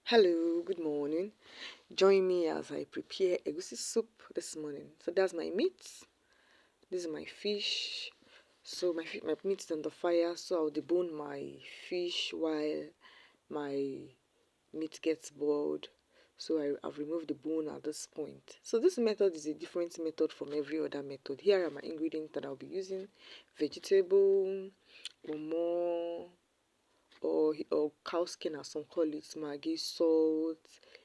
Hello, good morning. Join me as I prepare egusi soup this morning. So that's my meat. This is my fish. So my meat is on the fire. So I'll debone my fish while my meat gets boiled. So I've removed the bone at this point. So this method is a different method from every other method. Here are my ingredients that I'll be using: vegetable, more, or cow skin as some call it, maggi, salt,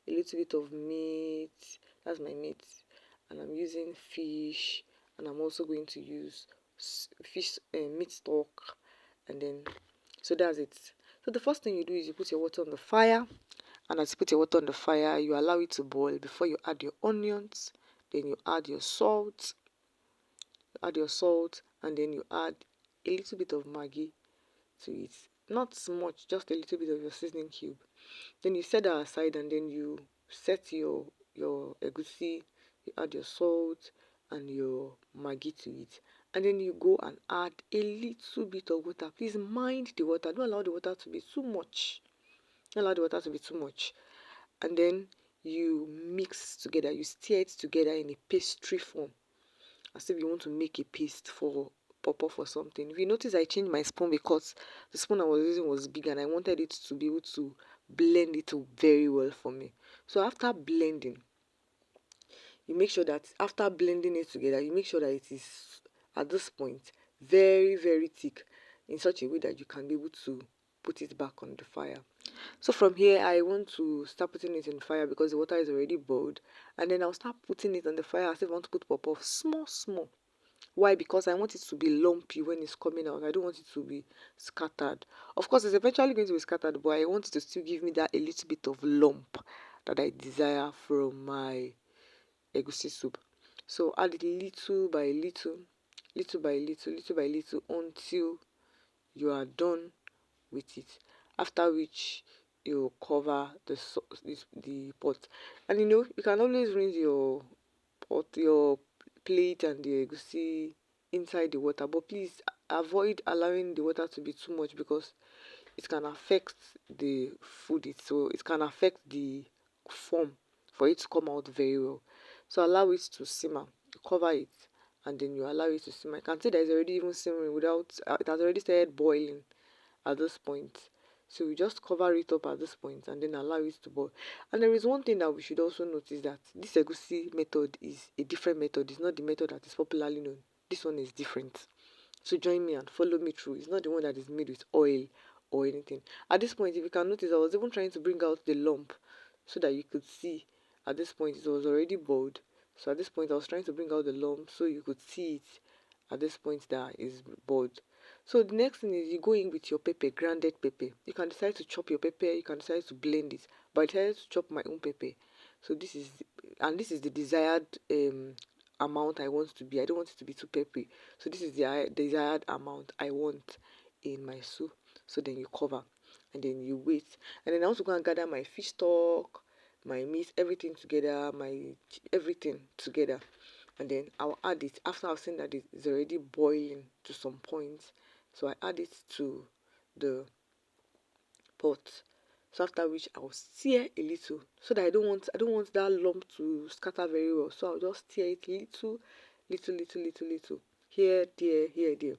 a little bit of meat. That's my meat. And I'm using fish, and I'm also going to use fish meat stock, and then so that's it. So the first thing you do is you put your water on the fire, and as you put your water on the fire, you allow it to boil before you add your onions. Then you add your salt, and then you add a little bit of maggi to it. Not much, just a little bit of your seasoning cube. Then you set that aside, and then you set your egusi, you add your salt and your maggi to it. And then you go and add a little bit of water. Please mind the water. Don't allow the water to be too much. Don't allow the water to be too much. And then you mix together. You stir it together in a pastry form, as if you want to make a paste for pop or something. If you notice, I changed my spoon because the spoon I was using was big and I wanted it to be able to blend it very well for me. So after blending, you make sure that after blending it together, you make sure that it is at this point very thick, in such a way that you can be able to put it back on the fire. So from here, I want to start putting it in the fire because the water is already boiled, and then I'll start putting it on the fire as if I want to put pop off small. Why? Because I want it to be lumpy when it's coming out. I don't want it to be scattered. Of course, it's eventually going to be scattered, but I want it to still give me that a little bit of lump that I desire from my egusi soup. So add it little by little, little by little until you are done with it. After which you cover the pot, and you can always rinse your pot, your plate and the egusi inside the water, but please avoid allowing the water to be too much because it can affect the food, so it can affect the form for it to come out very well. So allow it to simmer, cover it, and then you allow it to simmer. I can see that it's already even simmering without it has already started boiling at this point. So we just cover it up at this point and then allow it to boil. And there is one thing that we should also notice, that this egusi method is a different method. It's not the method that is popularly known. This one is different. So join me and follow me through. It's not the one that is made with oil or anything. At this point, if you can notice, I was even trying to bring out the lump so that you could see. At this point, it was already boiled. So at this point, I was trying to bring out the lump so you could see it. At this point, that is boiled. So the next thing is you go in with your pepper, grounded pepper. You can decide to chop your pepper, you can decide to blend it. But I decided to chop my own pepper. So this is the desired amount I want to be. I don't want it to be too peppery. So this is the desired amount I want in my soup. So then you cover and then you wait. And then I also go and gather my fish stock, my meat, everything together, everything together. And then I'll add it after I've seen that it is already boiling to some point. So I add it to the pot. So after which I'll stir a little, so that I don't want that lump to scatter very well. So I'll just stir it little. Here, there.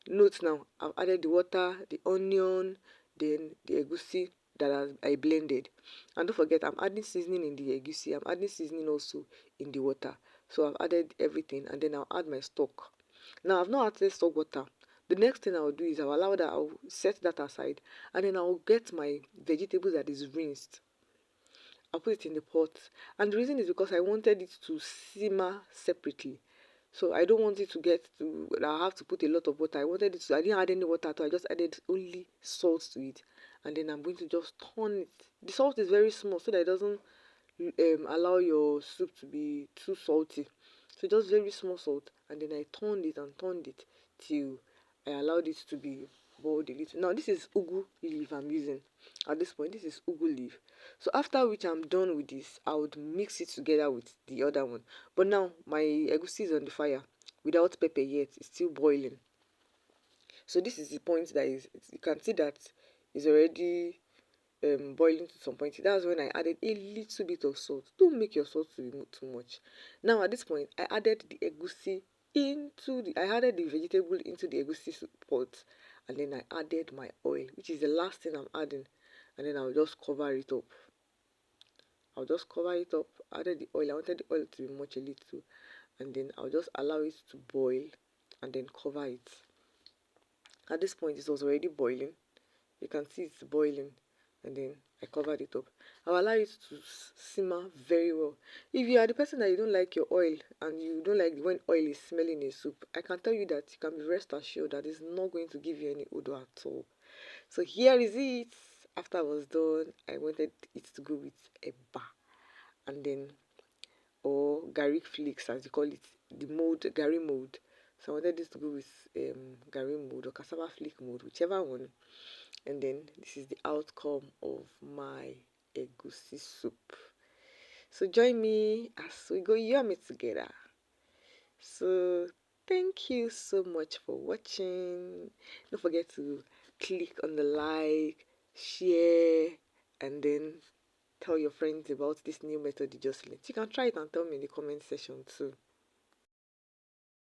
Note now, I've added the water, the onion, then the egusi that I blended. And don't forget, I'm adding seasoning in the egusi. I'm adding seasoning also in the water. So I've added everything, and then I'll add my stock. Now I've not added stock water. The next thing I'll do is I'll set that aside, and then I'll get my vegetables that is rinsed. I'll put it in the pot, and the reason is because I wanted it to simmer separately. So I don't want it to get to I have to put a lot of water. I didn't add any water at all. I just added only salt to it, and then I'm going to just turn it. The salt is very small so that it doesn't allow your soup to be too salty. So just very small salt, and then I turned it till I allowed it to be boiled a little. Now this is ugu leaf I'm using. At this point, this is ugu leaf. So after which I'm done with this, I would mix it together with the other one. But now my egusi is on the fire without pepper yet. It's still boiling. So this is the point that you can see that it's already boiling to some point. That's when I added a little bit of salt. Don't make your salt to be too much. Now at this point, I added the egusi I added the vegetable into the egusi soup pot, and then I added my oil, which is the last thing I'm adding, and then I'll just cover it up. I'll just cover it up. Added the oil. I wanted the oil to be much a little, and then I'll just allow it to boil, and then cover it. At this point, it was already boiling. You can see it's boiling, and then I covered it up. I'll allow it to simmer very well. If you are the person that you don't like your oil and you don't like when oil is smelling in soup, I can tell you that you can be rest assured that it's not going to give you any odor at all. So here is it. After I was done, I wanted it to go with eba, and then or garlic flakes as you call it, the mold, gari mold. So I wanted this to go with gari mold or cassava flake mold, whichever one. And then this is the outcome of my egusi soup. So join me as we go yum it together. So thank you so much for watching. Don't forget to click on the like, share, and then tell your friends about this new method you just learned. You can try it and tell me in the comment section too.